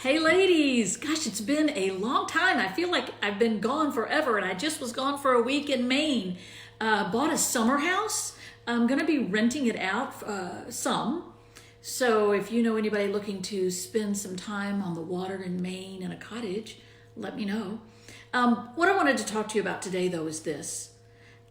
Hey ladies, gosh, it's been a long time. I feel like I've been gone forever, and I just was gone for a week in Maine. Bought a summer house. I'm going to be renting it out some. So if you know anybody looking to spend some time on the water in Maine in a cottage, let me know. What I wanted to talk to you about today, though, is this.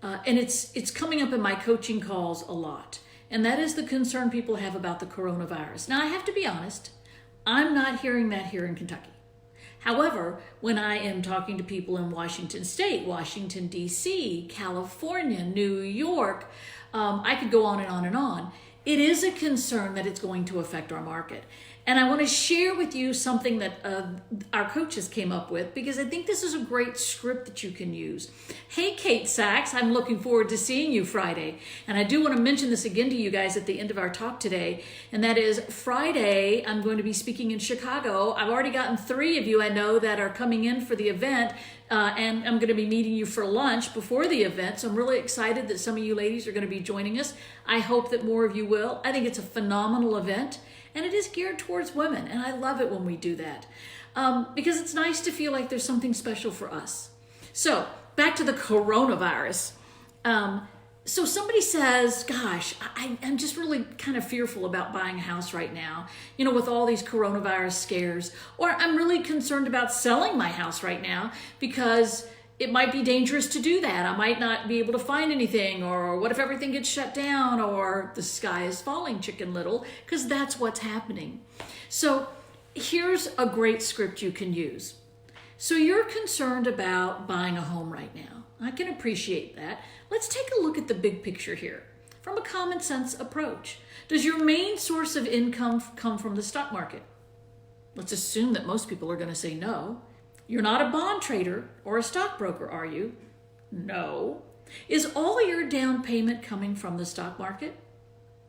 And it's coming up in my coaching calls a lot. And that is the concern people have about the coronavirus. Now, I have to be honest. I'm not hearing that here in Kentucky. However, when I am talking to people in Washington State, Washington, D.C., California, New York, I could go on and on and on. It is a concern that it's going to affect our market. And I want to share with you something that our coaches came up with, because I think this is a great script that you can use. Hey, Kate Sachs, I'm looking forward to seeing you Friday. And I do want to mention this again to you guys at the end of our talk today. And that is Friday, I'm going to be speaking in Chicago. I've already gotten 3 of you I know that are coming in for the event. And I'm going to be meeting you for lunch before the event. So I'm really excited that some of you ladies are going to be joining us. I hope that more of you will. I think it's a phenomenal event. And it is geared towards women. And I love it when we do that. Because it's nice to feel like there's something special for us. So back to the coronavirus. So somebody says, gosh, I'm just really kind of fearful about buying a house right now, you know, with all these coronavirus scares. Or I'm really concerned about selling my house right now because it might be dangerous to do that. I might not be able to find anything, or what if everything gets shut down, or the sky is falling, Chicken Little, because that's what's happening. So here's a great script you can use. So you're concerned about buying a home right now. I can appreciate that. Let's take a look at the big picture here from a common sense approach. Does your main source of income come from the stock market? Let's assume that most people are going to say no. You're not a bond trader or a stockbroker, are you? No. Is all your down payment coming from the stock market?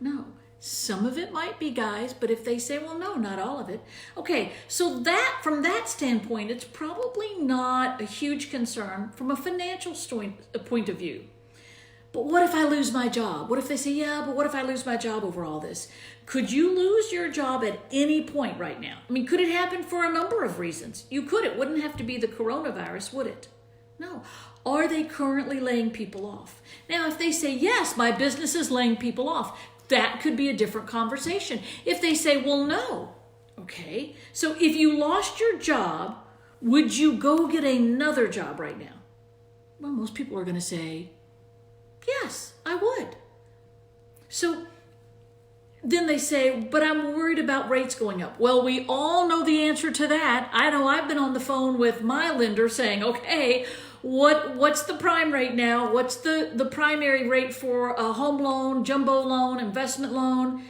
No. Some of it might be, guys, but if they say, well, no, not all of it. Okay, so that from that standpoint, it's probably not a huge concern from a financial point of view. But what if I lose my job? What if they say, yeah, but what if I lose my job over all this? Could you lose your job at any point right now? I mean, could it happen for a number of reasons? You could. It wouldn't have to be the coronavirus, would it? No. Are they currently laying people off? Now, if they say, yes, my business is laying people off, that could be a different conversation. If they say, well, no. Okay. So if you lost your job, would you go get another job right now? Well, most people are going to say, yes, I would. So then they say, but I'm worried about rates going up. Well, we all know the answer to that. I know I've been on the phone with my lender saying, okay, what's the prime rate now? What's the primary rate for a home loan, jumbo loan, investment loan?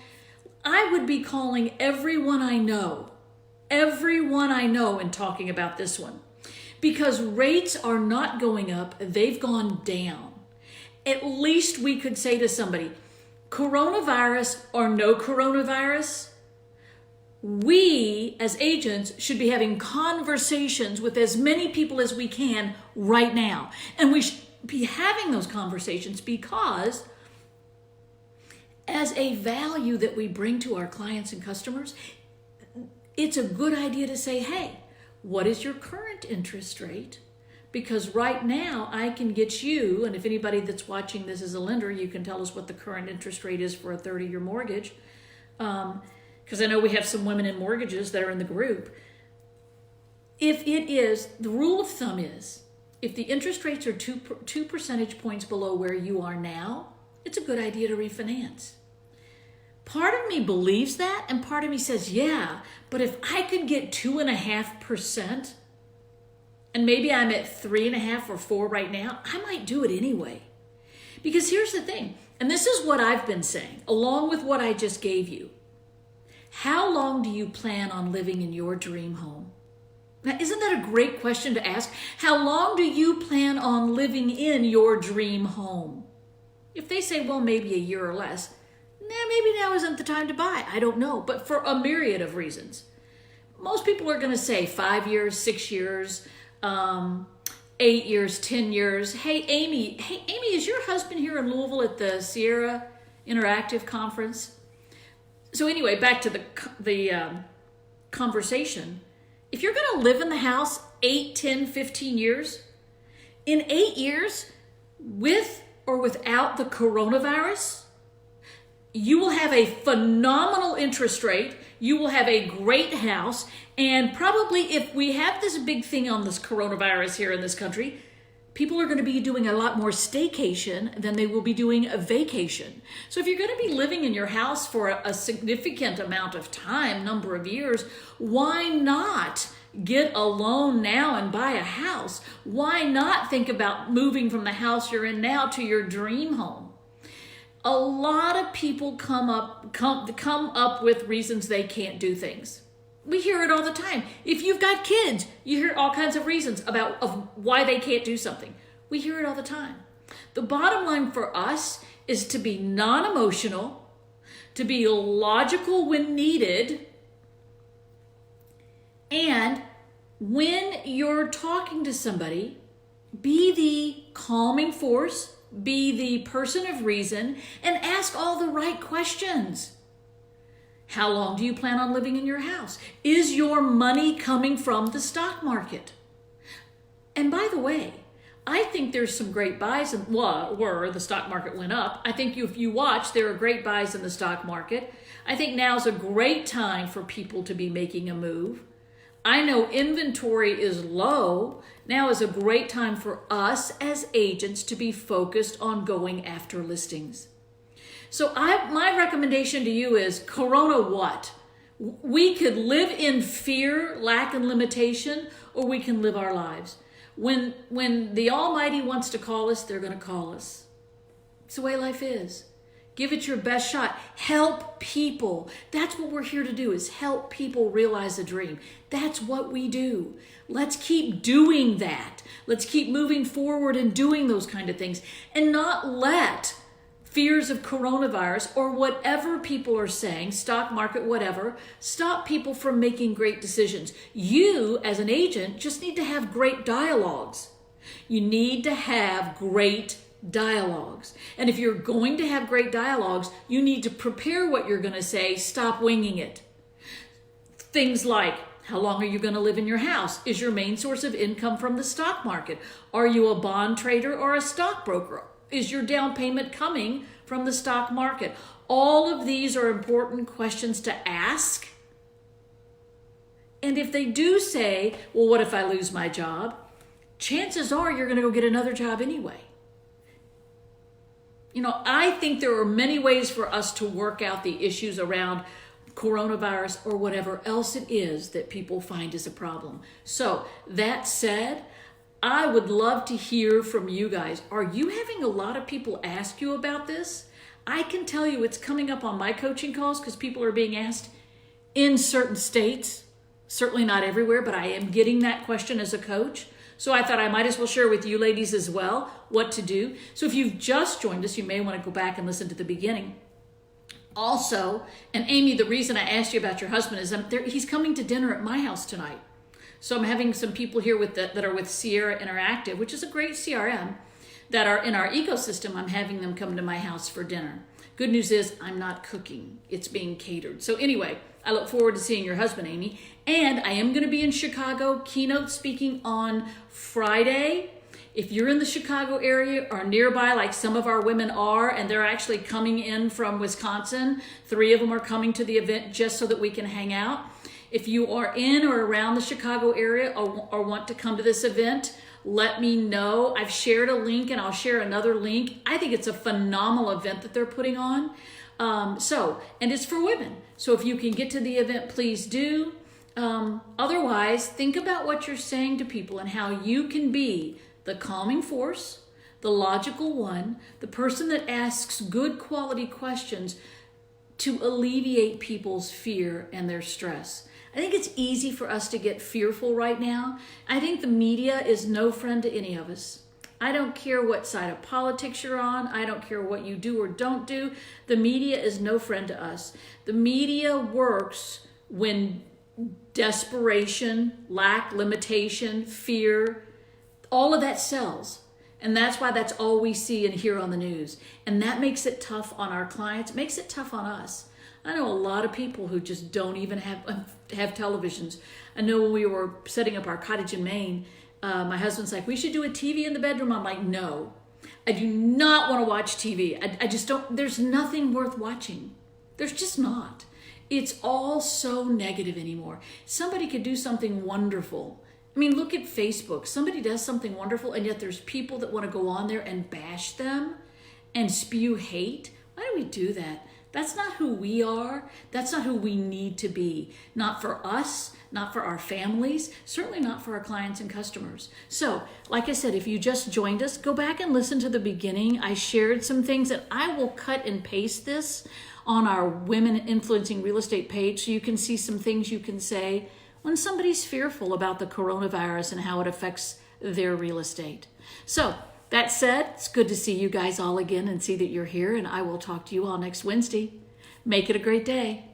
I would be calling everyone I know and talking about this one, because rates are not going up. They've gone down. At least we could say to somebody, coronavirus or no coronavirus, we as agents should be having conversations with as many people as we can right now. And we should be having those conversations because as a value that we bring to our clients and customers, it's a good idea to say, hey, what is your current interest rate? Because right now I can get you, and if anybody that's watching this is a lender, you can tell us what the current interest rate is for a 30-year mortgage. Because I know we have some women in mortgages that are in the group. If it is, the rule of thumb is, if the interest rates are 2 percentage points below where you are now, it's a good idea to refinance. Part of me believes that, and part of me says, yeah, but if I could get 2.5%, and maybe I'm at 3.5 or 4 right now, I might do it anyway. Because here's the thing, and this is what I've been saying, along with what I just gave you. How long do you plan on living in your dream home? Now, isn't that a great question to ask? How long do you plan on living in your dream home? If they say, well, maybe a year or less, maybe now isn't the time to buy. I don't know, but for a myriad of reasons. Most people are going to say 5 years, 6 years, 8 years, 10 years. Hey, Amy, is your husband here in Louisville at the Sierra Interactive Conference? So anyway, back to the conversation. if you're going to live in the house 8, 10, 15 years, in 8 years, with or without the coronavirus, you will have a phenomenal interest rate. You will have a great house. And probably if we have this big thing on this coronavirus here in this country, people are going to be doing a lot more staycation than they will be doing a vacation. So if you're going to be living in your house for a significant amount of time, number of years, why not get a loan now and buy a house? Why not think about moving from the house you're in now to your dream home? A lot of people come up with reasons they can't do things. We hear it all the time. If you've got kids, you hear all kinds of reasons of why they can't do something. We hear it all the time. The bottom line for us is to be non-emotional, to be logical when needed, and when you're talking to somebody, be the calming force, be the person of reason, and ask all the right questions. How long do you plan on living in your house? Is your money coming from the stock market? And by the way, I think there's some great buys where the stock market went up. I think if you watch, there are great buys in the stock market. I think now's a great time for people to be making a move. I know inventory is low. Now is a great time for us as agents to be focused on going after listings. So my recommendation to you is, Corona what? We could live in fear, lack, and limitation, or we can live our lives. When the Almighty wants to call us, they're going to call us. It's the way life is. Give it your best shot. Help people. That's what we're here to do, is help people realize a dream. That's what we do. Let's keep doing that. Let's keep moving forward and doing those kind of things, and not let fears of coronavirus or whatever people are saying, stock market, whatever, stop people from making great decisions. You, as an agent, just need to have great dialogues. You need to have great dialogues. And if you're going to have great dialogues, you need to prepare what you're going to say. Stop winging it. Things like, how long are you going to live in your house? Is your main source of income from the stock market? Are you a bond trader or a stockbroker? Is your down payment coming from the stock market? All of these are important questions to ask. And if they do say, well, what if I lose my job? Chances are you're going to go get another job anyway. You know, I think there are many ways for us to work out the issues around coronavirus or whatever else it is that people find is a problem. So that said, I would love to hear from you guys. Are you having a lot of people ask you about this? I can tell you it's coming up on my coaching calls because people are being asked in certain states, certainly not everywhere, but I am getting that question as a coach. So I thought I might as well share with you ladies as well what to do. So if you've just joined us, you may want to go back and listen to the beginning. Also, and Amy, the reason I asked you about your husband is he's coming to dinner at my house tonight. So I'm having some people here that are with Sierra Interactive, which is a great CRM, that are in our ecosystem. I'm having them come to my house for dinner. Good news is I'm not cooking. It's being catered. So anyway, I look forward to seeing your husband, Amy. And I am going to be in Chicago keynote speaking on Friday. If you're in the Chicago area or nearby, like some of our women are, and they're actually coming in from Wisconsin, 3 of them are coming to the event just so that we can hang out. If you are in or around the Chicago area or want to come to this event, let me know. I've shared a link and I'll share another link. I think it's a phenomenal event that they're putting on. And it's for women. So if you can get to the event, please do. Otherwise, think about what you're saying to people and how you can be the calming force, the logical one, the person that asks good quality questions to alleviate people's fear and their stress. I think it's easy for us to get fearful right now. I think the media is no friend to any of us. I don't care what side of politics you're on. I don't care what you do or don't do. The media is no friend to us. The media works when desperation, lack, limitation, fear, all of that sells. And that's why that's all we see and hear on the news. And that makes it tough on our clients, makes it tough on us. I know a lot of people who just don't even have televisions. I know when we were setting up our cottage in Maine, my husband's like, we should do a TV in the bedroom. I'm like, no, I do not want to watch TV. I just don't, there's nothing worth watching. There's just not. It's all so negative anymore. Somebody could do something wonderful. I mean, look at Facebook. Somebody does something wonderful, and yet there's people that want to go on there and bash them and spew hate. Why do we do that? That's not who we are. That's not who we need to be. Not for us, not for our families, certainly not for our clients and customers. So, like I said, if you just joined us, go back and listen to the beginning. I shared some things, and I will cut and paste this on our Women Influencing Real Estate page so you can see some things you can say when somebody's fearful about the coronavirus and how it affects their real estate. So, that said, it's good to see you guys all again and see that you're here, and I will talk to you all next Wednesday. Make it a great day.